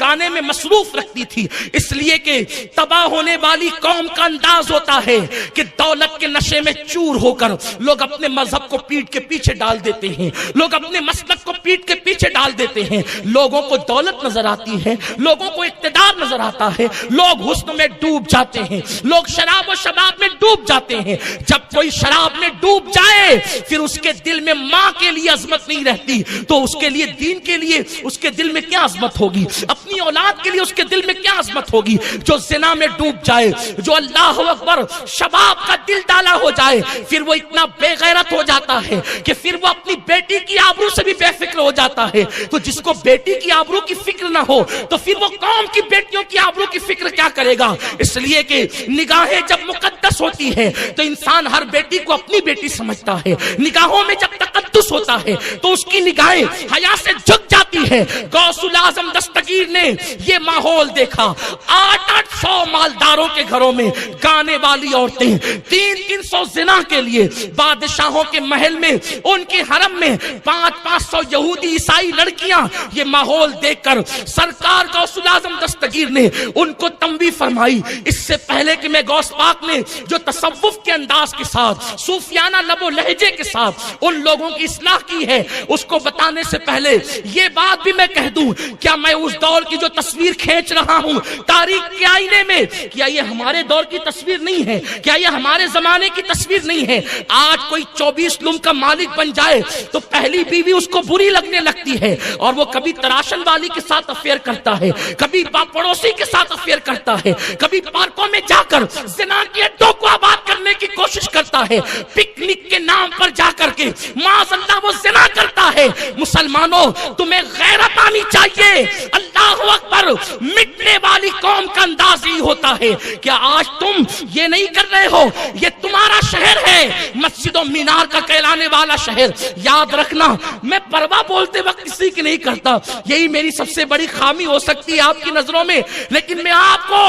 گانے میں مصروف رکھتی تھی، اس لیے کہ تباہ ہونے والی قوم کا انداز ہوتا ہے کہ دولت کے نشے میں چور ہو کر لوگ اپنے مذہب کو پیٹ کے پیچھے ڈال دیتے ہیں، لوگ اپنے مسلک کو پیٹ کے پیچھے ڈال دیتے ہیں، لوگوں کو دولت نظر آتی ہے، لوگوں کو اقتدار نظر آتا ہے، لوگ حسن میں ڈوب جاتے ہیں، لوگ شراب و شباب میں ڈوب جاتے ہیں۔ جب کوئی شراب میں ڈوب جائے پھر اس کے دل میں ماں کے لیے عظمت نہیں رہتی، تو اس کے لیے دین کے لیے اس کے دل میں کیا عظمت ہوگی، اپنی اولاد کے لیے اس کے دل میں کیا عظمت ہوگی۔ جو زنا میں ڈوب جائے، جو اللہ اکبر شباب کا دل ڈالا ہو جائے، پھر وہ اتنا بے غیرت ہو جاتا ہے کہ پھر وہ اپنی بیٹی کی آبرو سے بھی بے فکر ہو جاتا ہے۔ تو جس کو بیٹی کی آبرو کی فکر نہ ہو تو پھر وہ قوم کی بیٹیوں کی آبرو کی فکر کیا کرے گا؟ اس لیے کہ نگاہیں جب مقدس ہوتی ہے تو انسان ہر بیٹی کو اپنی بیٹی سمجھتا ہے، نگاہوں میں جب تقدس ہوتا ہے تو اس کی نگاہیں حیا سے جھک جاتی ہے۔ غوث الاعظم دستگیر نے یہ ماحول دیکھا، 800 مالداروں کے گھروں میں گانے والی عورتیں، 300 زنا کے لیے بادشاہوں کے محل میں، ان کے حرم میں 500 یہودی عیسائی لڑکیاں۔ یہ ماحول دیکھ کر سرکار غوث الاعظم دستگیر نے ان کو تنبیہ فرمائی۔ اس سے پہلے کہ میں غوث پاک نے جو تصوف کے انداز کے ساتھ، صوفیانہ لب و لہجے کے ساتھ ان لوگوں کی اصلاح کی ہے، اس کو بتانے سے پہلے یہ بات بھی میں کہہ دوں، کیا میں اس دور کی جو تصویر کھینچ رہا ہوں تاریخ کے آئینے میں، کیا یہ ہمارے دور کی تصویر نہیں ہے؟ کیا یہ ہمارے زمانے کی تصویر نہیں ہے؟ آج کوئی 24 لوم کا مالک بن جائے تو پہلی بیوی اس کو بری لگنے لگتی ہے، اور وہ کبھی تراشن والی کے ساتھ افیئر کرتا ہے، کبھی پڑوسی کے ساتھ افیئر کرتا ہے، کبھی پارکوں میں جا کر زنا کے اڈوں کو آباد کرنے کی کوشش کرتا ہے، پکنک کے نام پر جا کر کے معاذ اللہ وہ زنا کرتا ہے۔ مسلمانوں، تمہیں غیرت آنی چاہیے۔ اللہ اکبر، مٹنے والی قوم کا انداز ہی ہوتا ہے۔ کیا آج تم یہ نہیں کر رہے ہو؟ یہ تمہارا شہر ہے، مسجد و مینار کا کہلانے والا شہر۔ یاد رکھنا، میں پرواہ بولتے وقت کسی کی نہیں کرتا، یہی میری سب سے بڑی خامی ہو سکتی ہے آپ کی نظروں میں، لیکن میں آپ کو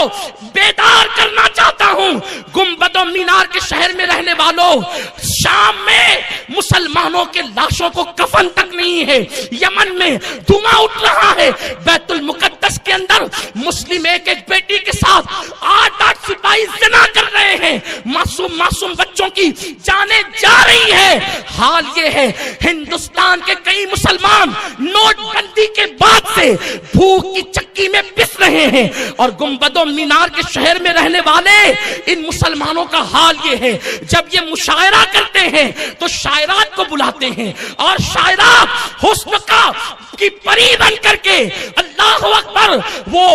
بیدار کرنا چاہتا ہوں۔ گنبد و مینار کے شہر میں رہنے والوں، شام میں مسلمانوں کے لاشوں کو کفن تک نہیں ہے، یمن میں دھواں اٹھ رہا ہے، بیت المقدس کے اندر مسلم ایک بیٹی کے ساتھ 8 سپاہی زنا کر رہے ہیں، معصوم بچوں کی جانیں جا رہی ہے۔ حال یہ ہے ہندوستان کے کئی مسلمان نوٹ بندی کے بعد سے بھوک کی چکی میں پس رہے ہیں، اور گنبد و مینار کے شہر میں رہنے والے ان مسلمانوں کا حال یہ ہے، جب یہ مشاعرہ کرتے ہیں تو شاعرات کو بلاتے ہیں، اور شاعرات حسن کی پری بن کر کے، اللہ اکبر، وہ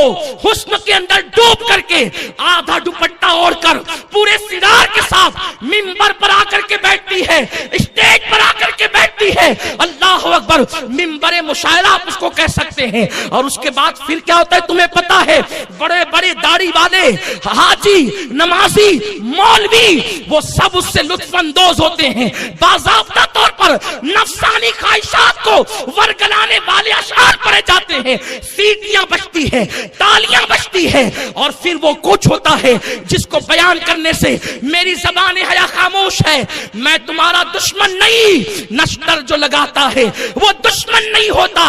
حسن کے اندر ڈوب کر کے آدھا دوپٹہ اوڑھ کر پورے سرار کے ساتھ منبر پر آ کر کے بیٹھتی ہے، اسٹیج پر آ کر کے بیٹھتی ہے۔ اللہ اکبر، منبر مشاعرہ آپ اس کو کہہ سکتے ہیں۔ اور اس کے بعد پھر کیا ہوتا ہے تمہیں پتا ہے، بڑے بڑے داڑھی والے حاجی، نمازی، مولوی، وہ سب اس سے لطف اندوز ہوتے ہیں، باضابطہ طور پر نفسانی خواہشات کو ورگلانے والے اشعار پڑھے جاتے ہیں، سیٹیاں بجتی ہیں، تالیاں بجتی ہیں، اور پھر وہ کچھ ہوتا ہے جس کو بیان کرنے سے میری زبان حیا خاموش ہے۔ میں تمہارا دشمن نہیں، نشتر جو لگاتا ہے وہ دشمن نہیں ہوتا۔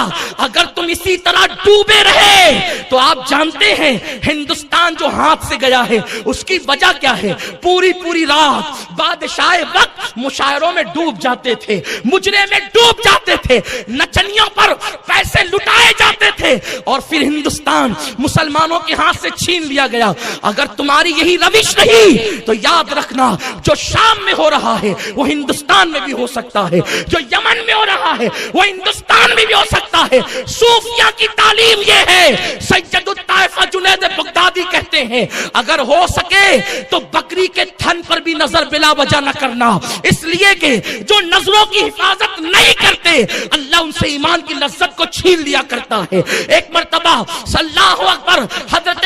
اگر تم اسی طرح ڈوبے رہے تو آپ جانتے ہیں ہندوستان جو ہاتھ سے گیا ہے اس کی وجہ کیا ہے۔ پوری رات بادشاہ وقت مشاعروں میں ڈوب جاتے تھے، مجرے میں ڈوب جاتے تھے، نچنیوں پر پیسے لٹائے جاتے تھے، اور پھر ہندوستان مسلمانوں کے ہاتھ سے چھین لیا گیا۔ اگر تمہاری یہی روش نہیں تو یاد رکھنا، جو شام میں ہو رہا ہے وہ ہندوستان میں بھی ہو سکتا ہے، جو یمن میں ہو رہا ہے وہ ہندوستان میں بھی ہو سکتا ہے۔ صوفیہ کی تعلیم یہ ہے، سید الطائفہ جنید بغدادی کہتے ہیں، اگر ہو سکے تو بکری کے تھن پر بھی نظر بلا وجہ نہ کرنا، اس لیے کہ جو نظروں کی حفاظت نہیں کرتے اللہ ان سے ایمان کی لذت کو چھین لیا کرتا ہے۔ ایک مرتبہ اللہ اکبر، حضرت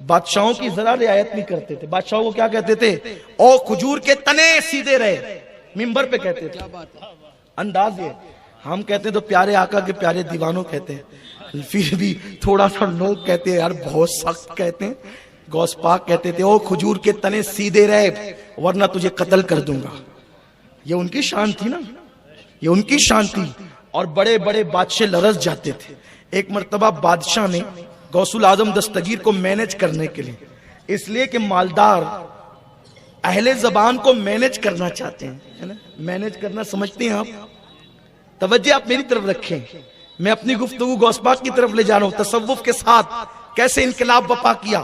بادشاہوں کی ذرا رعایت نہیں کرتے تھے. بادشاہوں کو کیا کہتے تھے؟ او کھجور کے تنے سیدھے رہے, ممبر پہ کہتے تھے. انداز یہ, ہم کہتے ہیں تو پیارے آقا کے پیارے دیوانوں کہتے ہیں, پھر بھی تھوڑا سا لوگ کہتے ہیں یار بہت سخت کہتے ہیں. غوث پاک کہتے تھے او کھجور کے تنے سیدھے رہے ورنہ تجھے قتل کر دوں گا. یہ ان کی شان تھی نا, یہ ان کی شان تھی. اور بڑے بڑے بادشاہ لرز جاتے تھے. ایک مرتبہ بادشاہ نے غوث العظم دستگیر کو مینج کرنے کے لیے, اس لیے کہ مالدار اہل زبان کو مینج کرنا چاہتے ہیں, مینج کرنا سمجھتے ہیں آپ؟ توجہ آپ میری طرف رکھیں, میں اپنی گفتگو غوث پاک کی طرف لے جا رہا ہوں. تصوف کے ساتھ کیسے انقلاب بپا کیا.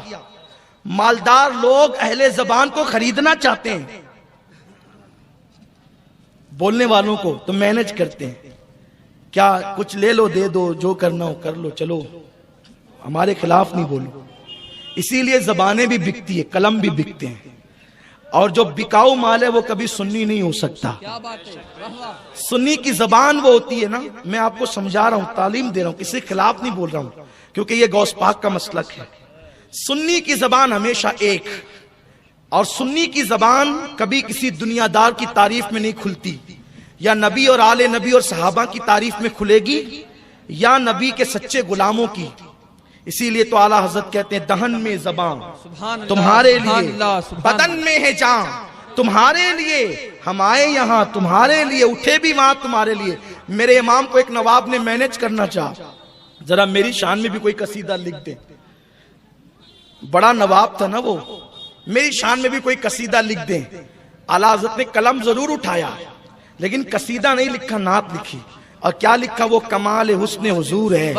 مالدار لوگ اہل زبان کو خریدنا چاہتے ہیں, بولنے والوں کو تو مینج کرتے ہیں. کیا کچھ لے لو دے دو, جو کرنا ہو کر لو, چلو ہمارے خلاف نہیں بولو. اسی لیے زبانیں بھی بکتی ہے, قلم بھی بکتے ہیں. اور جو بکاؤ مال ہے وہ کبھی سنی نہیں ہو سکتا. سنی کی زبان وہ ہوتی ہے نا, میں آپ کو سمجھا رہا ہوں, تعلیم دے رہا ہوں, کسی خلاف نہیں بول رہا ہوں, کیونکہ یہ غوث پاک کا مسلک ہے. سنی کی زبان ہمیشہ ایک, اور سنی کی زبان کبھی کسی دنیا دار کی تعریف میں نہیں کھلتی, یا نبی اور آل نبی اور صحابہ کی تعریف میں کھلے گی, یا نبی کے سچے غلاموں کی. اسی لیے تو اعلیٰ حضرت کہتے ہیں دہن میں زبان تمہارے لیے, بدن میں ہے جان تمہارے لیے, ہم آئے یہاں تمہارے لیے, اٹھے بھی وہاں تمہارے لیے. میرے امام کو ایک نواب نے مینج کرنا چاہا, ذرا میری شان میں بھی کوئی قصیدہ لکھ دے. بڑا نواب تھا نا وہ, میری شان میں بھی کوئی قصیدہ لکھ دیں. اعلیٰ حضرت نے قلم ضرور اٹھایا لیکن قصیدہ نہیں لکھا, نعت لکھی. اور کیا لکھا؟ وہ کمال حسن حضور ہے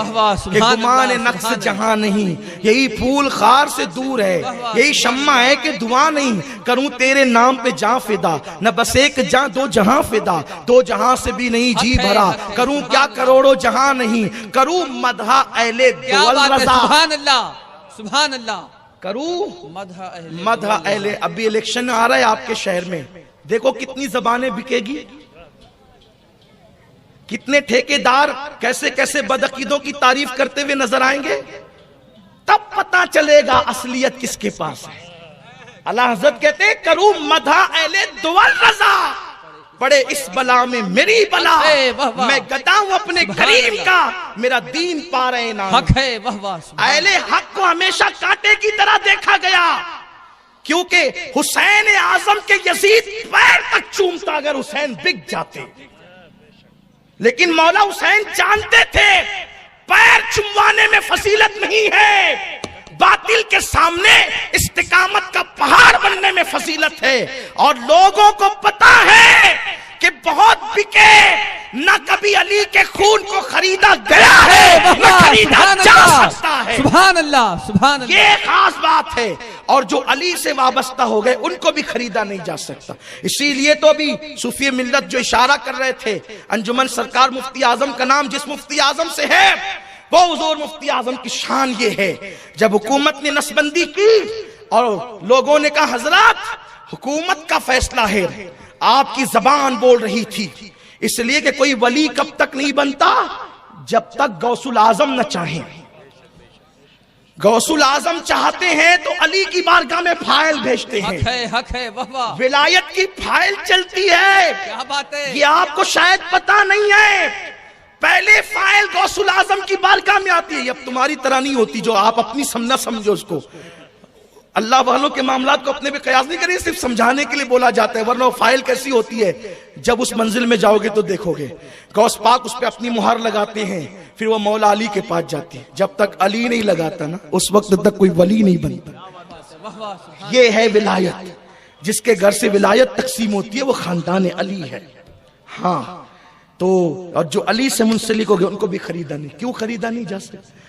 کہ گمان نقص جہاں نہیں, یہی پھول خار سے دور ہے, یہی شمع ہے کہ دعا نہیں. کروں تیرے نام پہ جاں فدا, نہ بس ایک جاں دو جہاں فدا, دو جہاں سے بھی نہیں جی بھرا. کروں کیا کروڑوں جہاں نہیں, کروں مدح اہل دول رضا. سبحان اللہ, سبحان اللہ. کروں مدح اہل. ابھی الیکشن آ رہا ہے آپ کے شہر میں, دیکھو کتنی زبانیں بکے گی, کتنے ٹھیکیدار کیسے کیسے بدعقیدوں کی تعریف کرتے ہوئے نظر آئیں گے. تب پتا چلے گا اصلیت کس کے پاس ہے. اللہ حضرت کہتے ہیں کروں مدح اہل دول رضا, پڑے اس بلا میں میری بلا, میں گدا ہوں اپنے کریم کا, میرا دین پا رہے نام. اہل حق کو ہمیشہ کانٹے کی طرح دیکھا گیا, کیونکہ حسین اعظم کے یزید پیر تک چومتا اگر حسین بک جاتے. لیکن مولا حسین جانتے تھے پیر چموانے میں فضیلت نہیں ہے, باطل کے سامنے استقامت کا پہاڑ بننے میں فضیلت ہے. اور لوگوں کو پتا ہے کہ بہت بکے, نہ کبھی علی کے خون کو خریدا گیا ہے نہ خریدا جا سکتا ہے. سبحان اللہ, سبحان اللہ. یہ خاص بات ہے. اور جو علی سے وابستہ ہو گئے ان کو بھی خریدا نہیں جا سکتا. اسی لیے تو ابھی صوفی ملت جو اشارہ کر رہے تھے, انجمن سرکار مفتی اعظم کا نام جس مفتی اعظم سے ہے وہ حضور مفتی اعظم کی شان یہ ہے. جب حکومت نے نسبندی کی اور لوگوں نے کہا حضرات حکومت کا فیصلہ ہے, آپ کی زبان بول رہی تھی, اس لیے کہ کوئی ولی کب تک نہیں بنتا جب تک غوث العظم نہ چاہیں. غوث العظم چاہتے ہیں تو علی کی بارگاہ میں فائل بھیجتے ہیں, حق ہے, ولایت کی فائل چلتی ہے. کیا بات ہے, یہ آپ کو شاید پتا نہیں ہے. پہلے فائل غوث العظم کی بارگاہ میں آتی ہے. اب تمہاری طرح نہیں ہوتی جو آپ اپنی سمجھنا سمجھو اس کو. اللہ والوں کے معاملات کو اپنے پہ قیاس نہیں کریں, صرف سمجھانے کے لیے بولا جاتا ہے, ورنہ وہ فائل کیسی ہوتی ہے جب اس منزل میں جاؤ گے تو دیکھو گے. غوث پاک اس پہ اپنی مہر لگاتے ہیں, پھر وہ مولا علی کے پاس جاتے ہیں. جب تک علی نہیں لگاتا نا اس وقت تک کوئی ولی نہیں بنتا. یہ ہے ولایت. جس کے گھر سے ولایت تقسیم ہوتی ہے وہ خاندان علی ہے. ہاں تو اور جو علی سے منسلک ہو گئے ان کو بھی خریدا نہیں. کیوں خریدا نہیں جا سکتا؟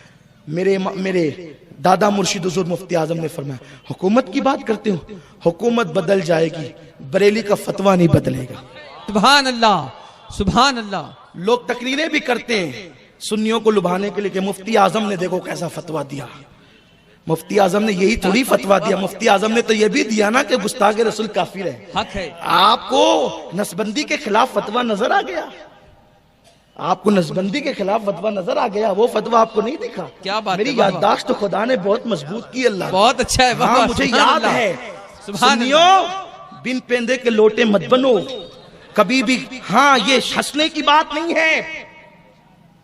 میرے دادا مرشد حضور مفتی اعظم نے فرمایا حکومت کی بات کرتے ہو, حکومت بدل جائے گی, بریلی کا فتویٰ نہیں بدلے گا. سبحان اللہ, سبحان اللہ. لوگ تقریریں بھی کرتے ہیں سنیوں کو لبھانے کے لیے کہ مفتی اعظم نے دیکھو کیسا فتویٰ دیا. مفتی اعظم نے یہی تھوڑی فتویٰ دیا, مفتی اعظم نے تو یہ بھی دیا نا کہ گستاخ رسول کافر ہے. حق ہے. آپ کو نسبندی کے خلاف فتویٰ نظر آ گیا, آپ کو نسبندی کے خلاف فتویٰ نظر آ گیا، وہ فتویٰ آپ کو نہیں دکھا؟ کیا بات ہے، میری واہ واہ۔ یادداشت تو خدا نے بہت مضبوط کی، اللہ نے۔ بہت اچھا ہے، واہ ہاں واہ، مجھے سبحان یاد اللہ۔ ہے۔ سبحان سنیو، بن پیندے کے لوٹے مت بنو کبھی بھی، ہاں یہ ہنسنے کی بات نہیں ہے،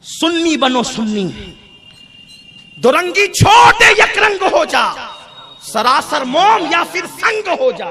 سنی بنو سنی، دورنگی چھوڑ دے یک رنگ ہو جا، سراسر موم یا پھر سنگ ہو جا،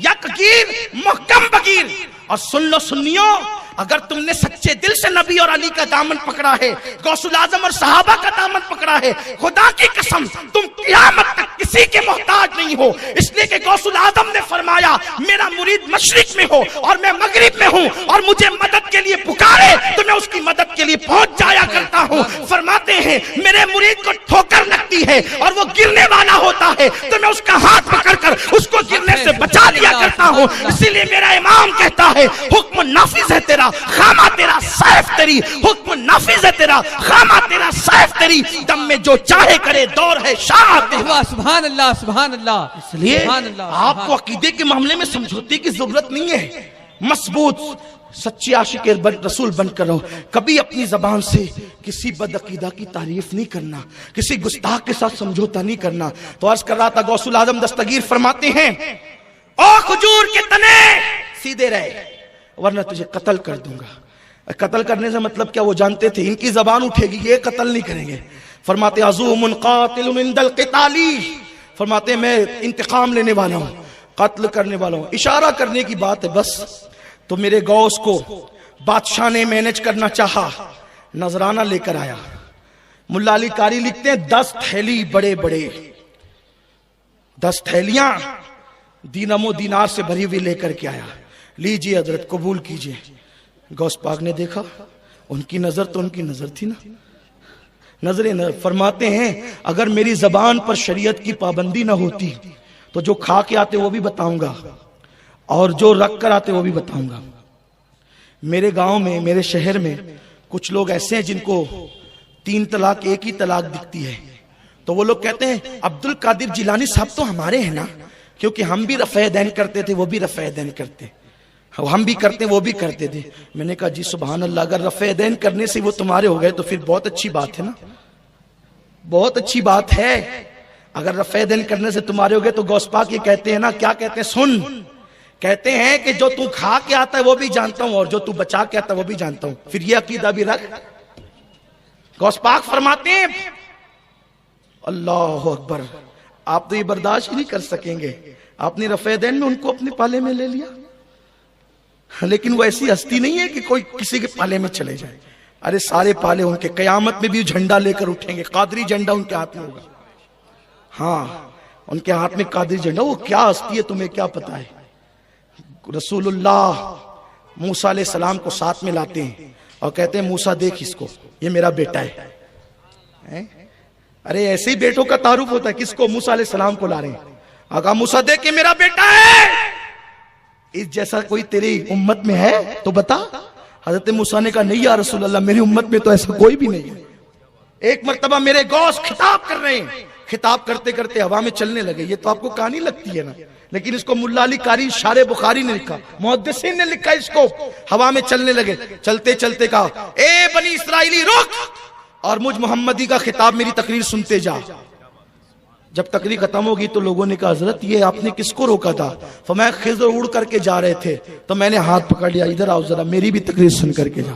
یک گیر محکم بگیر۔ اور سن لو سنیو، اگر تم نے سچے دل سے نبی اور علی کا دامن پکڑا ہے، غوث العظم اور صحابہ کا دامن پکڑا ہے، خدا کی قسم تم قیامت تک کسی کے محتاج نہیں ہو، اس لیے کہ غوث العظم نے فرمایا میرا مرید مشرق میں ہو اور میں مغرب میں ہوں، اور مجھے مدد کے لیے پکارے تو میں اس کی مدد کے لیے پہنچ جایا کرتا ہوں۔ فرماتے ہیں میرے مرید کو ٹھوکر لگتی ہے اور وہ گرنے والا ہوتا ہے تو میں اس کا ہاتھ پکڑ کر اس کو گرنے سے بچا لیا کرتا ہوں۔ اسی لیے میرا امام کہتا ہے حکم نافذ ہے تیرا، خامہ تیرا سیف تیری، حکم نافذ ہے تیرا، خامہ تیرا سیف تیری، دم میں جو چاہے کرے، دور ہے شاہ تیرا۔ سبحان اللہ، سبحان اللہ۔ اس لیے سبحان اللہ، آپ کو عقیدے کے معاملے میں سمجھوتے کی ضرورت نہیں ہے، مضبوط سچی عاشق رسول بن کر رہو، کبھی اپنی زبان سے کسی بد عقیدہ کی تعریف نہیں کرنا، کسی گستاخ کے ساتھ سمجھوتا نہیں کرنا۔ تو عرض کر رہا تھا غوث العظم دستگیر فرماتے ہیں او کھجور کے تنے سیدھے رہے ورنہ تجھے قتل کر دوں گا۔ قتل کرنے سے مطلب کیا؟ وہ جانتے تھے ان کی زبان اٹھے گی، یہ قتل نہیں کریں گے۔ فرماتے عزوم قاتل عند القتال، فرماتے میں انتقام لینے والا ہوں، قتل کرنے والا ہوں۔ اشارہ کرنے کی بات ہے بس۔ تو میرے غوث کو بادشاہ نے مینج کرنا چاہا، نذرانہ لے کر آیا۔ ملا علی قاری لکھتے ہیں 10 تھیلی بڑے بڑے، 10 تھیلیاں دینم و دینار سے بھری ہوئی لے کر کے آیا، لیجئے حضرت قبول کیجئے۔ غوث پاک نے دیکھا، ان کی نظر تو ان کی نظر تھی نا، نظر فرماتے ہیں اگر میری زبان پر شریعت کی پابندی نہ ہوتی تو جو کھا کے آتے وہ بھی بتاؤں گا اور جو رکھ کر آتے وہ بھی بتاؤں گا۔ میرے گاؤں میں، میرے شہر میں کچھ لوگ ایسے ہیں جن کو 3 طلاق ایک ہی طلاق دکھتی ہے، تو وہ لوگ کہتے ہیں عبد القادر جیلانی صاحب تو ہمارے ہیں نا، کیونکہ ہم بھی رفع دین کرتے تھے، وہ بھی رفع دین کرتے، ہم بھی کرتے وہ بھی کرتے تھے۔ میں نے کہا جی سبحان اللہ، اگر رفع دین کرنے سے وہ تمہارے ہو گئے تو پھر بہت اچھی بات ہے نا، بہت اچھی بات ہے۔ اگر رفع دین کرنے سے تمہارے ہو گئے تو غوث پاک یہ کہتے ہیں نا، کیا کہتے ہیں سن، کہتے ہیں کہ جو تو کھا کے آتا ہے وہ بھی جانتا ہوں اور جو تو بچا کے آتا ہے وہ بھی جانتا ہوں، پھر یہ عقیدہ بھی رکھ۔ غوث پاک فرماتے ہیں اللہ اکبر، آپ تو یہ برداشت ہی نہیں کر سکیں گے، آپ نے رفع دین میں ان کو اپنے پالے میں لے لیا، لیکن وہ ایسی ہستی نہیں ہے کہ کوئی کسی کے پالے میں چلے جائے۔ ارے سارے پالے ان کے، قیامت میں بھی جھنڈا لے کر اٹھیں گے، قادری جھنڈا ان کے ہاتھ میں ہوگا، ہاں ان کے ہاتھ میں قادری جھنڈا۔ وہ کیا ہستی ہے تمہیں کیا پتا ہے؟ رسول اللہ موسیٰ علیہ السلام کو ساتھ میں لاتے ہیں اور کہتے ہیں موسیٰ دیکھ اس کو، یہ میرا بیٹا ہے۔ ارے ایسے ہی بیٹوں کا تعارف ہوتا ہے، کس کو؟ موسیٰ علیہ السلام کو لا رہے ہیں، آقا موسیٰ دیکھ یہ میرا بیٹا ہے، اس جیسا کوئی تیری امت میں ہے تو بتا۔ حضرت موسیٰ نے کہا نہیں یا رسول اللہ، میری امت میں تو ایسا کوئی بھی نہیں ہے۔ ایک مرتبہ میرے غوث خطاب کر رہے ہیں، خطاب کرتے کرتے ہوا میں چلنے لگے۔ یہ تو آپ کو کہانی لگتی ہے نا، لیکن اس کو ملا علی قاری شارح بخاری نے لکھا، محدثین نے لکھا اس کو۔ ہوا میں چلنے لگے، چلتے چلتے کہا اے بنی اسرائیلی رک اور مجھ محمدی کا خطاب میری تقریر سنتے جا۔ جب تقریر ختم ہوگی تو لوگوں نے کہا حضرت یہ آپ نے کس کو روکا تھا؟ فرمایا خضر اڑ کر کے جا رہے تھے تو میں نے ہاتھ پکڑ لیا، ادھر آؤ ذرا میری بھی تقریر سن کر کے جا۔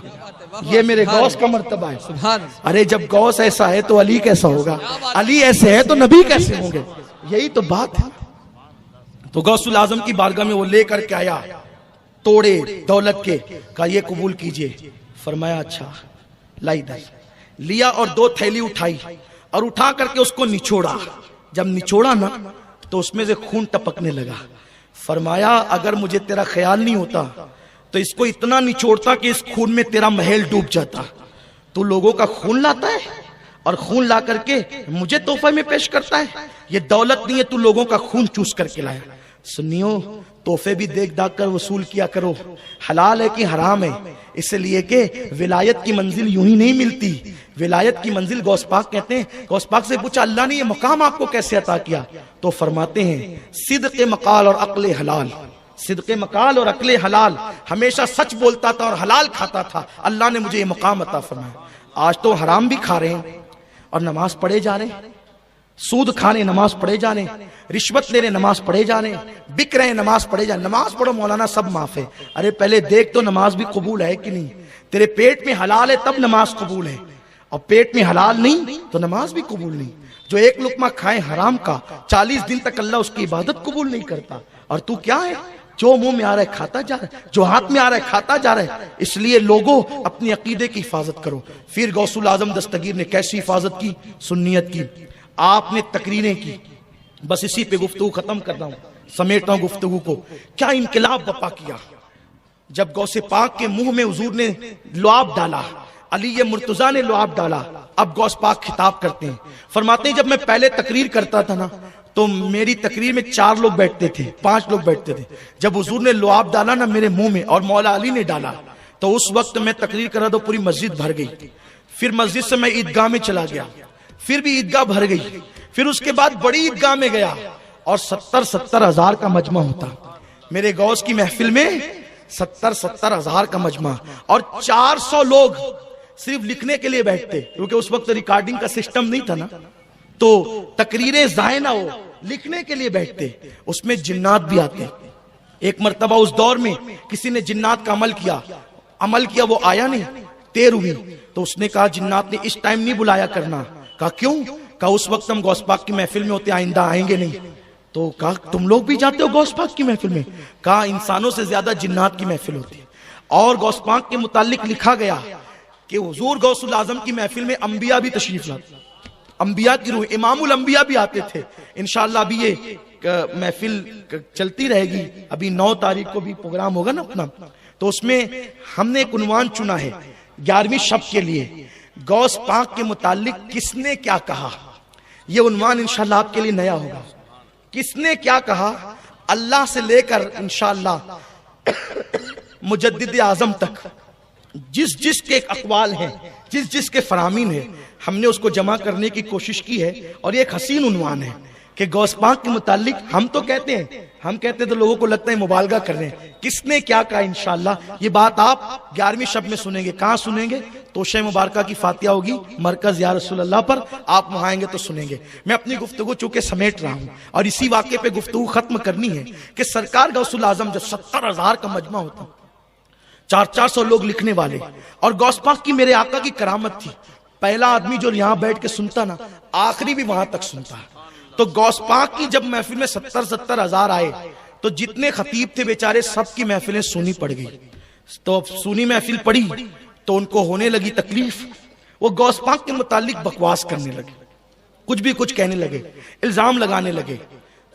یہ میرے غوث کا مرتبہ ہے۔ ارے جب غوث ایسا ہے تو علی کیسا ہوگا، علی ایسے ہے تو نبی کیسے ہوں گے؟ یہی تو بات ہے۔ تو غوث العظم کی بارگاہ میں وہ لے کر کے آیا توڑے دولت کے، کہا یہ قبول کیجئے۔ فرمایا اچھا لائی در لیا اور 2 تھیلی اٹھائی اور اٹھا کر کے اس کو نچوڑا۔ جب نچوڑا نا تو اس میں سے خون ٹپکنے لگا۔ فرمایا اگر مجھے تیرا خیال نہیں ہوتا تو اس کو اتنا نچوڑتا کہ اس خون میں تیرا محل ڈوب جاتا۔ تو لوگوں کا خون لاتا ہے اور خون لا کر کے مجھے تحفہ میں پیش کرتا ہے، یہ دولت نہیں ہے، تو لوگوں کا خون چوس کر کے لایا۔ سنیو تحفے بھی دیکھ داکھ کر وصول کیا کرو، حلال ہے کہ حرام ہے، اس لیے کہ ولایت کی منزل یوں ہی نہیں ملتی۔ ولایت کی منزل غوث پاک کہتے ہیں، غوث پاک سے پوچھا اللہ نے یہ مقام آپ کو کیسے عطا کیا؟ تو فرماتے ہیں صدق مقال اور عقل حلال، صدق مقال اور عقل حلال، ہمیشہ سچ بولتا تھا اور حلال کھاتا تھا، اللہ نے مجھے یہ مقام عطا فرمایا۔ آج تو حرام بھی کھا رہے ہیں اور نماز پڑھے جا رہے ہیں، سود کھانے نماز پڑھے جا رہے ہیں، رشوت لے رہے نماز پڑھے جا رہے ہیں، بک رہے ہیں نماز پڑھے جا رہے ہیں۔ نماز پڑھو مولانا سب معاف ہے، ارے پہلے دیکھ تو نماز بھی قبول ہے کہ نہیں؟ تیرے پیٹ میں حلال ہے تب نماز قبول ہے، اور پیٹ میں حلال نہیں تو نماز بھی قبول نہیں۔ جو ایک لقمہ کھائے حرام کا 40 دن تک اللہ اس کی عبادت قبول نہیں کرتا، اور تو کیا ہے جو منہ میں آ رہا ہے کھاتا جا رہا ہے، جو ہاتھ میں آ رہا ہے کھاتا جا رہا ہے۔ اس لیے لوگوں اپنی عقیدے کی حفاظت کرو۔ پھر غوث الاعظم دستگیر نے کیسی حفاظت کی؟ سنیت کی، آپ نے تقریریں کی۔ بس اسی پہ گفتگو ختم کر رہا ہوں، سمیٹتا ہوں گفتگو کو۔ کیا انقلاب برپا کیا جب غوث پاک کے منہ میں حضور نے لعاب ڈالا، علی مرتضیٰ نے لعاب ڈالا۔ اب غوث پاک خطاب کرتے ہیں، فرماتے ہیں جب میں پہلے تقریر کرتا تھا نا تو میری تقریر میں 4 لوگ بیٹھتے تھے، 5 لوگ بیٹھتے تھے۔ جب حضور نے لعاب ڈالا نا میرے منہ میں اور مولا علی نے ڈالا تو اس وقت میں تقریر کر رہا تو پوری مسجد بھر گئی۔ پھر مسجد سے میں عیدگاہ میں چلا گیا، پھر بھی عیدگاہ بھر گئی۔ پھر اس کے بعد بڑی عیدگاہ میں گیا اور 70 ہزار کا مجمع ہوتا۔ میرے غوث کی محفل میں 70 ہزار کا مجمع، اور 400 لوگ صرف لکھنے کے لیے بیٹھتے، کیونکہ اس وقت ریکارڈنگ کا سسٹم نہیں تھا نا، تو تقریریں ضائع نہ ہو لکھنے کے لیے بیٹھتے۔ اس میں جنات بھی آتے۔ ایک مرتبہ اس دور میں کسی نے جنات کا عمل کیا وہ آیا نہیں، دیر ہوئی تو اس نے کہا جنات نے اس ٹائم نہیں بلایا کرنا۔ کہا کیوں؟ کہا اس وقت ہم غوث پاک کی محفل میں ہوتے، آئندہ آئیں گے نہیں۔ تو کہا تم لوگ بھی جاتے ہو غوث پاک کی محفل میں؟ کہا انسانوں سے زیادہ جنات کی محفل ہوتی ہے۔ اور غوث پاک کے متعلق لکھا گیا کہ حضور غوث الاعظم کی محفل میں انبیاء بھی تشریف لاتے، انبیاء کی روح، امام الانبیاء بھی آتے تھے۔ انشاءاللہ ابھی یہ محفل چلتی رہے گی، ابھی 9 تاریخ کو بھی پروگرام ہوگا نا اپنا، تو اس میں ہم نے ایک عنوان چنا ہے 11ویں شب کے لیے، غوث پاک کے متعلق کس نے کیا کہا۔ یہ عنوان انشاءاللہ آپ کے لیے نیا ہوگا، کس نے کیا کہا، اللہ سے لے کر انشاءاللہ مجدد اعظم تک جس کے اقوال ہیں، جس کے فرامین ہیں، ہم نے اس کو جمع کرنے کی کوشش کی ہے۔ اور یہ ایک حسین عنوان ہے کہ غوث پاک کے متعلق ہم کہتے ہیں تو لوگوں کو لگتا ہے مبالغہ کر رہے ہیں، کس نے کیا کہا۔ انشاءاللہ یہ بات آپ 11ویں شب میں سنیں گے۔ کہاں سنیں گے؟ توشہ مبارکہ کی فاتحہ ہوگی مرکز یا رسول اللہ پر، آپ وہاں آئیں گے تو سنیں گے۔ میں اپنی گفتگو چونکہ سمیٹ رہا ہوں اور اسی واقعے پہ گفتگو ختم کرنی ہے کہ سرکار غوث الاعظم جب 70 ہزار کا مجمع ہوتا، 400 لوگ لکھنے والے، اور غوث پاک کی میرے آقا کی کرامت تھی، پہلا آدمی جو یہاں بیٹھ کے سنتا نا آخری بھی وہاں تک سنتا۔ تو غوث پاک کی جب محفل میں 70 ہزار آئے تو جتنے خطیب تھے بیچارے سب کی محفلیں سونی پڑ گئی۔ تو سونی محفل پڑی تو ان کو ہونے لگی تکلیف، وہ غوث پاک کے متعلق بکواس کرنے لگے، کچھ کہنے لگے، الزام لگانے لگے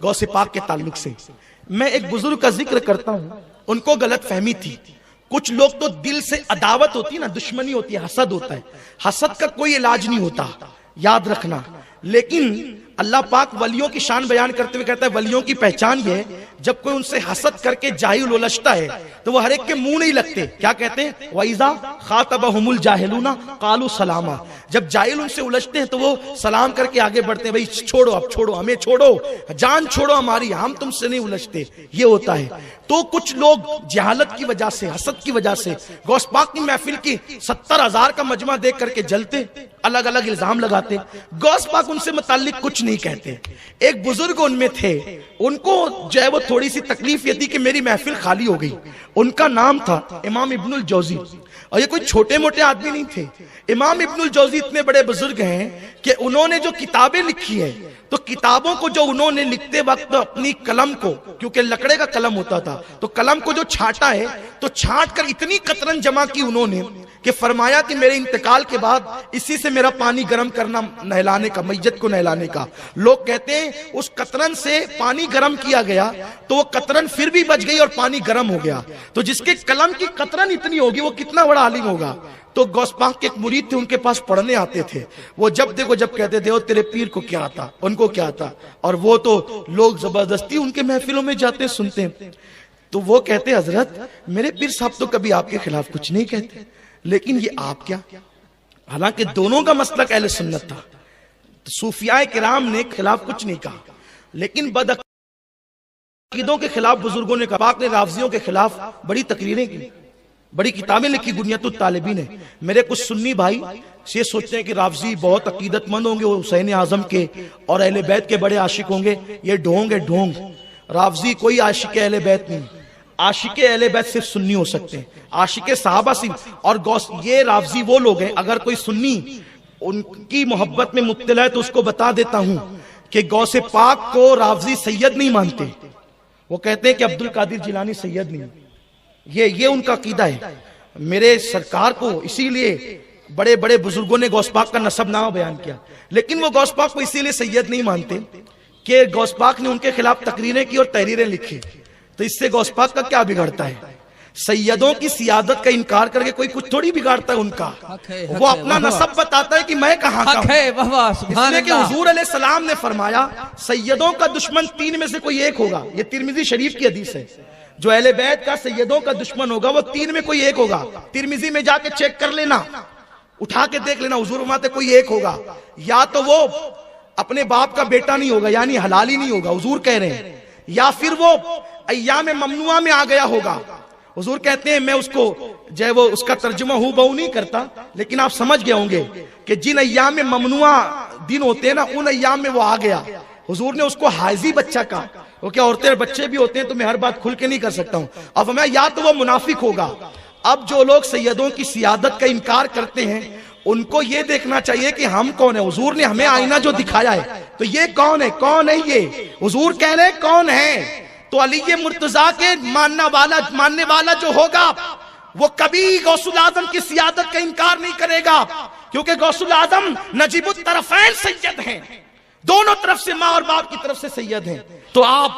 غوث پاک کے تعلق سے۔ میں ایک بزرگ کا ذکر کرتا ہوں، ان کو غلط فہمی تھی۔ کچھ لوگ تو دل سے عداوت ہوتی نا، دشمنی ہوتی ہے، حسد ہوتا ہے، حسد کا کوئی علاج نہیں ہوتا، یاد رکھنا۔ لیکن اللہ پاک ولیوں کی شان بیان کرتے ہوئے کہتا ہے ولیوں کی پہچان یہ ہے جب کوئی ان سے حسد کر کے جاہل الجھتا ہے تو وہ ہر ایک کے منہ نہیں لگتے، کیا کہتے ہیں؟ وَإِذَا خَاطَبَهُمُ الْجَاهِلُونَ قَالُوا سَلَامًا، جب جاہل ان سے الجھتے ہیں تو وہ سلام کر کے آگے بڑھتے ہیں، بھئی چھوڑو، اب چھوڑو، ہمیں چھوڑو، جان چھوڑو ہماری، ہم تم سے نہیں الجھتے، یہ ہوتا ہے۔ تو کچھ لوگ جہالت کی وجہ سے، حسد کی وجہ سے غوث پاک کی محفل کی 70 ہزار کا مجمع دیکھ کر کے جلتے، الگ الگ الزام لگاتے، غوث پاک ان سے متعلق کچھ نہیں کہتے۔ ایک بزرگ ان میں تھے، ان کو جو ہے وہ تھوڑی سی تکلیف یہ تھی کہ میری محفل خالی ہو گئی۔ ان کا نام تھا امام ابن الجوزی، اور یہ کوئی چھوٹے موٹے آدمی نہیں تھے۔ امام ابن الجوزی اتنے بڑے بزرگ ہیں کہ انہوں نے جو کتابیں لکھی ہے تو کتابوں کو جو انہوں نے لکھتے وقت اپنی قلم کو، کیونکہ لکڑے کا قلم ہوتا تھا، تو قلم کو جو چھانٹا ہے تو چھانٹ کر اتنی قطرن جمع کی انہوں نے کہ فرمایا کہ میرے انتقال کے بعد اسی سے میرا پانی گرم کرنا نہلانے کا، میت کو نہلانے کا۔ لوگ کہتے ہیں اس قطرن سے پانی گرم کیا گیا تو وہ قطرن پھر بھی بچ گئی اور پانی گرم ہو گیا، تو جس کے قلم کی قطرن اتنی ہوگی وہ کتنا بڑا عالم ہوگا۔ تو غوث پاک کے ایک مرید تھے، ان کے پاس پڑھنے آتے تھے، وہ جب دیکھو جب کہتے تھے تیرے پیر کو کیا آتا، ان کو کیا آتا، اور وہ تو لوگ زبردستی ان کے محفلوں میں جاتے سنتے ہیں۔ تو وہ کہتے حضرت میرے پیر صاحب تو کبھی آپ کے خلاف کچھ نہیں کہتے، لیکن یہ آپ کیا؟ حالانکہ دونوں کا مسلک اہل سنت تھا، صوفیاء کرام نے خلاف کچھ نہیں کہا، لیکن عقیدوں کے خلاف بزرگوں نے کہا، پاک نے رافضیوں کے خلاف بڑی تقریریں کی، بڑی کتابیں لکھی، بنیۃ الطالبین ہے۔ میرے کچھ سنی بھائی یہ سوچتے ہیں کہ رافضی بہت عقیدت مند ہوں گے، وہ حسین اعظم کے اور اہل بیت کے بڑے عاشق ہوں گے، یہ ڈھونگ ہے ڈھونگ۔ رافضی کوئی عاشق اہل بیت نہیں، عاشق اہل بیت صرف سنی ہو سکتے ہیں، عاشق صحابہ صرف، اور یہ رافضی وہ لوگ ہیں، اگر کوئی سنی ان کی محبت میں مبتلا ہے تو اس کو بتا دیتا ہوں کہ غوث پاک کو رافضی سید نہیں مانتے، وہ کہتے ہیں کہ عبد القادر جیلانی سید نہیں، یہ ان کا عقیدہ ہے۔ میرے سرکار کو اسی لیے بڑے بڑے بزرگوں نے غوث پاک کا نسب نامہ بیان کیا، لیکن وہ غوث پاک کو اسی لیے سید نہیں مانتے کہ غوث پاک نے ان کے خلاف تقریریں کی اور تحریریں لکھی، تو اس سے غوث پاک کا کیا بگڑتا ہے؟ سیدوں کی سیادت کا انکار کر کے کوئی کچھ تھوڑی بگاڑتا ہے ان کا، وہ اپنا نسب بتاتا ہے کہ میں کہاں کا ہوں۔ اس لیے کہ حضور علیہ السلام نے فرمایا سیدوں کا دشمن تین میں سے کوئی ایک ہوگا، یہ ترمذی شریف کی حدیث ہے، جو اہل بیت کا سیدوں کا دشمن ہوگا وہ تین میں کوئی ایک ہوگا۔ ترمذی میں جا کے چیک کر لینا، اٹھا کے دیکھ لینا، حضور فرماتے کوئی ایک ہوگا، یا تو وہ اپنے باپ کا بیٹا نہیں ہوگا یعنی حلالی نہیں ہوگا، حضور کہہ رہے ہیں، یا پھر وہ ایام ممنوعہ میں آ گیا ہوگا۔ حضور کہتے ہیں میں اس کو وہ اس کا ترجمہ ہو بہو نہیں کرتا، لیکن آپ سمجھ گئے ہوں گے کہ جن ایام ممنوعہ دن ہوتے ہیں نا ان ایام میں وہ آ گیا۔ حضور نے اس کو حائضی بچہ کہا، کیونکہ عورتیں اور بچے بھی ہوتے ہیں تو میں ہر بات کھل کے نہیں کر سکتا ہوں۔ اب میں یا تو وہ منافق ہوگا۔ اب جو لوگ سیدوں کی سیادت کا انکار کرتے ہیں ان کو یہ دیکھنا چاہیے کہ ہم کون ہیں۔ حضور نے ہمیں آئینہ جو دکھایا ہے تو یہ کون ہے، کون ہے یہ؟ حضور کہہ رہے کون ہے؟ تو علی مرتضیٰ کے ماننے والا جو ہوگا وہ کبھی غوث الاعظم کی سیادت کا انکار نہیں کرے گا، کیونکہ غوث الاعظم نجیب الطرفین سید ہیں، دونوں طرف سے، ماں اور باپ کی طرف سے سید ہیں۔ تو آپ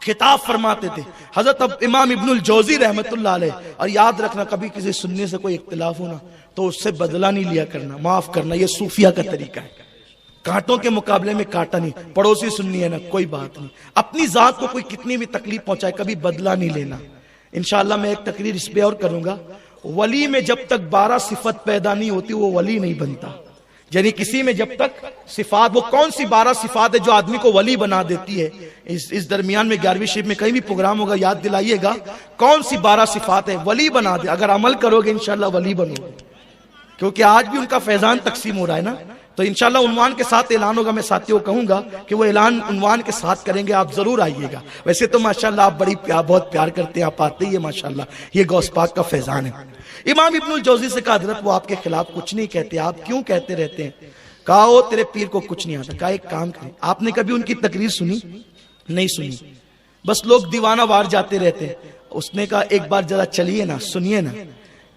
خطاب فرماتے تھے حضرت امام ابن الجوزی رحمت اللہ علیہ، اور یاد رکھنا کبھی کسی سننے سے کوئی اختلاف ہونا تو اس سے بدلہ نہیں لیا کرنا، معاف کرنا، یہ صوفیہ کا طریقہ ہے۔ کانٹوں کے مقابلے میں کانٹا نہیں، پڑوسی سننی ہے نا کوئی بات نہیں، اپنی ذات کو کوئی کتنی بھی تکلیف پہنچائے کبھی بدلہ نہیں لینا۔ انشاءاللہ میں ایک تقریر اس پہ اور کروں گا، ولی میں جب تک 12 صفت پیدا نہیں ہوتی وہ ولی نہیں بنتا، یعنی کسی میں جب تک صفات، وہ کون سی 12 صفات ہے جو آدمی کو ولی بنا دیتی ہے؟ اس درمیان میں 11ویں شریف میں کہیں بھی پروگرام ہوگا یاد دلائیے گا کون سی 12 صفات ہے ولی بنا دے، اگر عمل کرو گے انشاءاللہ ولی بنو گے، کیونکہ آج بھی ان کا فیضان تقسیم ہو رہا ہے نا، تو انشاءاللہ عنوان کے ساتھ اعلان ہوگا، میں ساتھیوں کو کہوں گا کہ وہ اعلان عنوان کے ساتھ کریں گے، آپ ضرور آئیے گا۔ ویسے تو ماشاءاللہ آپ بہت پیار کرتے ہیں، آپ آتے ہی ہیں ماشاءاللہ، یہ غوث پاک کا فیضان ہے۔ امام ابن الجوزی سے کہا حضرت وہ آپ کے خلاف کچھ نہیں کہتے، آپ کیوں کہتے رہتے ہیں؟ کہا وہ تیرے پیر کو کچھ نہیں آتا۔ کہا ایک کام کریں، آپ نے کبھی ان کی تقریر سنی؟ نہیں سنی، بس لوگ دیوانہ وار جاتے رہتے ہیں۔ اس نے کہا ایک بار ذرا چلیے نا، سنیے نا۔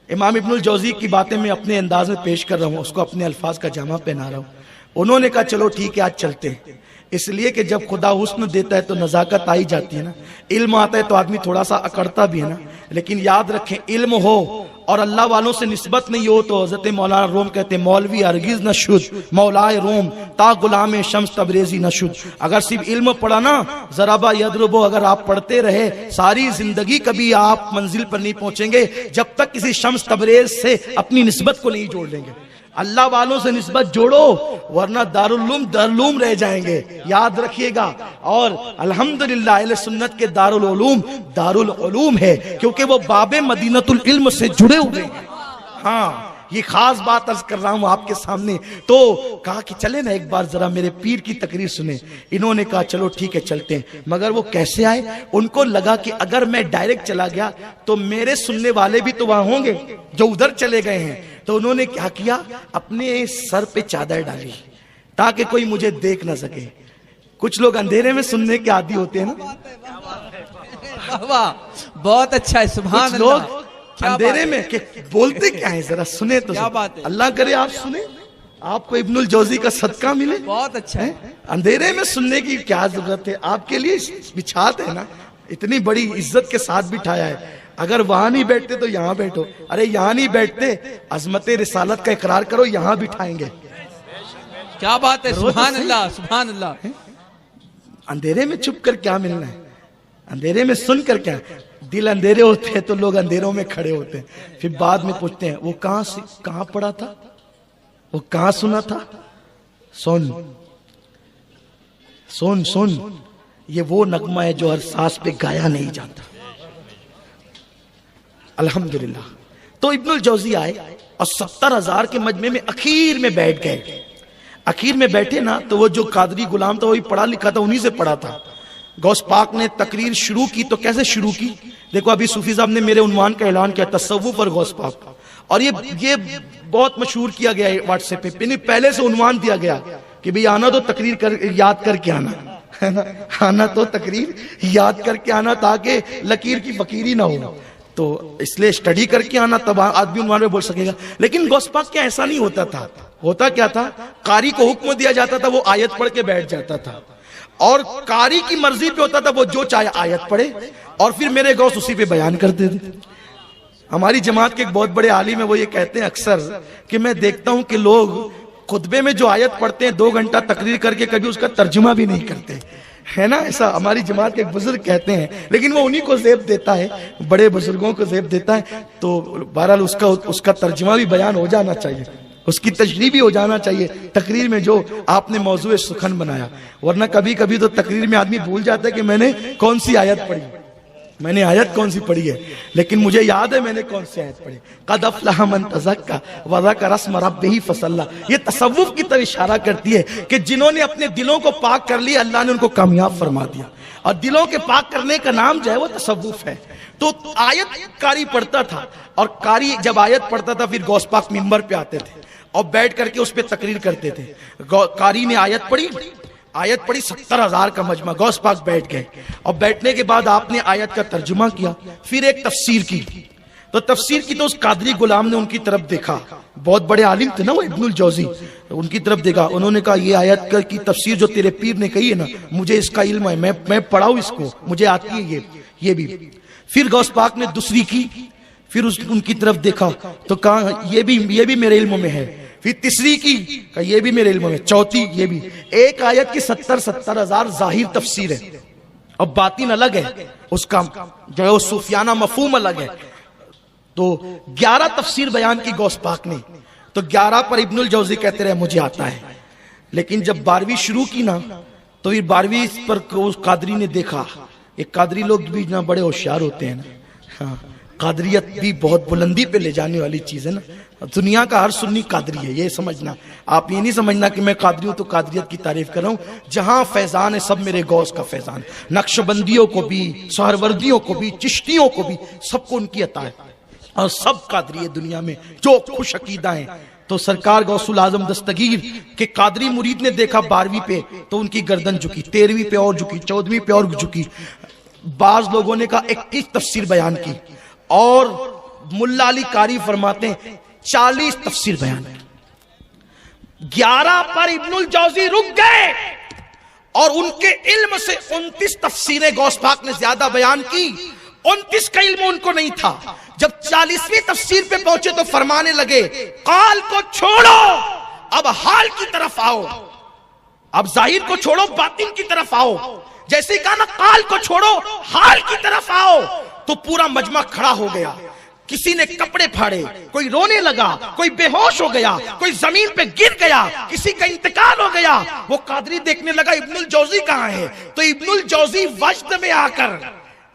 امام ابن الجوزی کی باتیں میں اپنے انداز میں پیش کر رہا ہوں، اس کو اپنے الفاظ کا جامع پہنا رہا ہوں۔ انہوں نے کہا چلو ٹھیک ہے آج چلتے ہیں، اس لیے کہ جب خدا حسن دیتا ہے تو نزاکت آئی جاتی ہے نا، علم آتا ہے تو آدمی تھوڑا سا اکڑتا بھی ہے نا، لیکن یاد رکھیں علم ہو اور اللہ والوں سے نسبت نہیں ہو تو حضرت مولانا روم کہتے ہیں مولوی ہرگز نہ شد مولائے روم تا غلام شمس تبریزی نہ شد۔ اگر صرف علم پڑھا نا ضربا یضربو، اگر آپ پڑھتے رہے ساری زندگی کبھی آپ منزل پر نہیں پہنچیں گے جب تک کسی شمس تبریز سے اپنی نسبت کو نہیں جوڑ لیں گے۔ اللہ والوں سے نسبت جوڑو ورنہ دارالعلوم رہ جائیں گے، یاد رکھیے گا۔ اور الحمدللہ اہل سنت کے دارالعلوم ہے کیونکہ وہ باب مدینۃ العلم سے جڑے ہوئے ہیں۔ ہاں یہ خاص بات عرض کر رہا ہوں آپ کے سامنے۔ تو کہا کہ چلے نا ایک بار ذرا میرے پیر کی تقریر سنیں۔ انہوں نے کہا چلو ٹھیک ہے چلتے ہیں، مگر وہ کیسے آئے؟ ان کو لگا کہ اگر میں ڈائریکٹ چلا گیا تو میرے سننے والے بھی تو وہاں ہوں گے جو ادھر چلے گئے ہیں، تو انہوں نے کیا کیا، اپنے سر پہ چادر ڈالی تاکہ کوئی مجھے دیکھ نہ سکے۔ کچھ لوگ اندھیرے میں سننے کے عادی ہوتے ہیں نا، واہ بہت اچھا ہے، سبحان لوگ اللہ۔ اندھیرے میں کہ بولتے کیا ہیں ذرا سنیں تو، اللہ کرے آپ سنیں، آپ کو ابن الجوزی کا صدقہ ملے۔ بہت اچھا ہے، اندھیرے میں سننے کی کیا ضرورت ہے؟ آپ کے لیے بچھات ہے نا، اتنی بڑی عزت کے ساتھ بٹھایا ہے، اگر وہاں نہیں بیٹھتے تو یہاں بیٹھو، ارے یہاں نہیں بیٹھتے عظمت رسالت کا اقرار کرو، یہاں بٹھائیں گے۔ کیا بات ہے، سبحان اللہ سبحان اللہ۔ اندھیرے میں چھپ کر کیا ملنا ہے، اندھیرے میں سن کر کیا؟ دل اندھیرے ہوتے ہیں تو لوگ اندھیروں میں کھڑے ہوتے ہیں، پھر بعد میں پوچھتے ہیں وہ کہاں پڑھا تھا، وہ کہاں سنا تھا؟ سن سن سن، یہ وہ نغمہ ہے جو ہر سانس پہ گایا نہیں جاتا. الحمدللہ. تو ابن الجوزی آئے اور 70,000 کے مجمع میں اخیر میں بیٹھ گئے. اخیر میں بیٹھے نا تو وہ جو قادری غلام تھا وہی پڑھا لکھا تھا, انہی سے پڑھا تھا. غوث پاک نے تقریر شروع کی تو کیسے شروع کی؟ دیکھو ابھی صوفی صاحب نے میرے عنوان کا اعلان کیا, تصوف اور غوث پاک, اور یہ بہت مشہور کیا گیا ہے واٹس ایپ پہ. پہلے سے عنوان دیا گیا کہ بھئی آنا تو تقریر یاد کر کے آنا, آنا تو تقریر یاد کر کے آنا تاکہ لکیر کی فقیری نہ ہو. تو اس لیے اسٹڈی کر کے آنا تب آدمی عنوان میں بول سکے گا. لیکن غوث پاک کیا ایسا نہیں ہوتا تھا. ہوتا کیا تھا, قاری کو حکم دیا جاتا تھا وہ آیت پڑھ کے بیٹھ جاتا تھا, اور قاری کی مرضی پہ ہوتا تھا وہ جو چاہے آیت پڑھے, اور پھر میرے غوث اسی پہ بیان کرتے تھے. ہماری جماعت کے ایک بہت بڑے عالم ہیں, وہ یہ کہتے ہیں اکثر کہ میں دیکھتا ہوں کہ لوگ خطبے میں جو آیت پڑھتے ہیں 2 گھنٹہ تقریر کر کے کبھی اس کا ترجمہ بھی نہیں کرتے, ہے نا. ایسا ہماری جماعت کے ایک بزرگ کہتے ہیں, لیکن وہ انہی کو زیب دیتا ہے, بڑے بزرگوں کو زیب دیتا ہے. تو بہرحال اس کا ترجمہ بھی بیان ہو جانا چاہیے, اس کی تشریح بھی ہو جانا چاہیے تقریر میں جو آپ نے موضوع سخن بنایا. ورنہ کبھی کبھی تو تقریر میں آدمی بھول جاتا ہے کہ میں نے کون سی آیت پڑھی, میں نے آیت کون سی پڑھی ہے, لیکن مجھے یاد ہے میں نے کون سی آیت پڑھی. قد افلح من تزکا وذکر اسم ربہ فصلی. یہ تصوف کی طرف اشارہ کرتی ہے کہ جنہوں نے اپنے دلوں کو پاک کر لیا اللہ نے ان کو کامیاب فرما دیا, اور دلوں کے پاک کرنے کا نام جو ہے وہ تصوف ہے. تو آیت قاری پڑھتا تھا, اور قاری جب آیت پڑھتا تھا پھر غوث پاک منبر پہ آتے تھے اور بیٹھ کر کے اس پہ تقریر کرتے تھے. قاری نے آیت پڑھی 70,000 کا مجمع, غوث پاک بیٹھ گئے, اور بیٹھنے کے بعد آپ نے آیت کا ترجمہ کیا, پھر ایک تفسیر کی. تو تفسیر کی تو اس قادری غلام نے ان کی طرف دیکھا, بہت بڑے عالم تھے نا وہ ابن الجوزی, ان کی طرف دیکھا. انہوں نے کہا یہ آیت کی تفسیر جو تیرے پیر نے کہی ہے نا, مجھے اس کا علم ہے, میں پڑھاؤں اس کو, مجھے آتی ہے یہ بھی. پھر غوث پاک نے دوسری کی, پھر ان کی طرف دیکھا تو کہا یہ بھی میرے علم میں ہے. پھر تیسری کی, کہا یہ بھی میرے علم میں. چوتھی یہ بھی. ایک آیت کی 70,000 ظاہر تفسیر ہے, اور باطن الگ ہے, اس کا جو ہے وہ صوفیانہ مفہوم الگ ہے. تو 11 تفسیر بیان کی غوث پاک نے, تو 11 پر ابن الجوزی کہتے رہے مجھے آتا ہے. لیکن جب 12ویں شروع کی نا تو پھر 12ویں پر قادری نے دیکھا, ایک قادری لوگ بھی نا بڑے ہوشیار ہوتے ہیں نا. ہاں, قادریت بھی بہت بلندی پہ لے جانے والی چیز ہے نا. دنیا کا ہر سنی قادری ہے, یہ سمجھنا. آپ یہ نہیں سمجھنا کہ میں قادری ہوں تو قادریت کی تعریف کر رہا ہوں. جہاں فیضان ہے سب میرے غوث کا فیضان. نقشبندیوں کو بھی, سہروردیوں کو بھی, چشتیوں کو بھی, سب کو ان کی عطا ہے, اور سب قادری ہے دنیا میں جو خوش عقیدہ ہیں. تو سرکار غوث العظم دستگیر کے قادری مرید نے دیکھا 12ویں پہ تو ان کی گردن جھکی, 13ویں پہ اور جھکی, 14ویں پہ اور جھکی. بعض لوگوں نے کہا 21 تفسیر بیان کی, اور ملا علی قاری فرماتے ہیں 40 تفسیر بیان کی. 11 پر ابن الجوزی رک گئے, اور ان کے علم سے 29 تفسیریں غوث پاک نے زیادہ بیان کی. 29 کا علم ان کو نہیں تھا. جب 40ویں تفسیر پہ پہنچے تو فرمانے لگے قال کو چھوڑو, اب حال کی طرف آؤ, اب ظاہر کو چھوڑو باطن کی طرف آؤ. جیسے کہا نا قال کو چھوڑو حال کی طرف آؤ, تو پورا مجمع کھڑا ہو گیا. کسی نے کپڑے پھاڑے, کوئی رونے لگا, کوئی بے ہوش ہو گیا, کوئی زمین پہ گر گیا, کسی کا انتقال ہو گیا. وہ قادری دیکھنے لگا ابن الجوزی کہاں ہے, تو ابن الجوزی وجد میں آ کر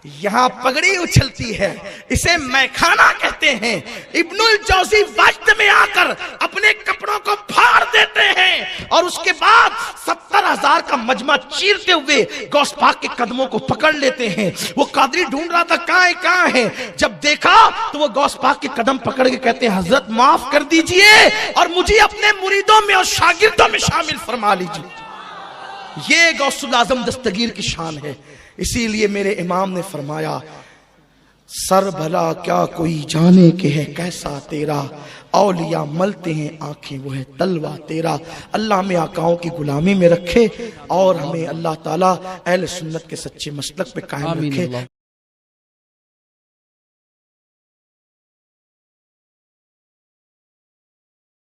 یہاں پگڑی اچھلتی ہے, اسے میخانہ کہتے ہیں. ابن الجوزی وجد میں آ کر اپنے کپڑوں کو پھاڑ دیتے ہیں, اور اس کے بعد 70,000 کا مجمع چیرتے ہوئے غوث پاک کے قدموں کو پکڑ لیتے ہیں. وہ قادری ڈھونڈ رہا تھا کہاں ہے, جب دیکھا تو وہ غوث پاک کے قدم پکڑ کے کہتے ہیں حضرت معاف کر دیجئے, اور مجھے اپنے مریدوں میں اور شاگردوں میں شامل فرما لیجئے. یہ غوث العظم دستگیر کی شان ہے. اسی لیے میرے امام نے فرمایا سر بھلا کیا کوئی جانے کہ ہے کیسا تیرا, اولیاء ملتے ہیں آنکھیں وہ ہے تلوہ تیرا. اللہ ہمیں آقاؤں کی غلامی میں رکھے, اور ہمیں اللہ تعالیٰ اہل سنت کے سچے مسلک پہ قائم رکھے.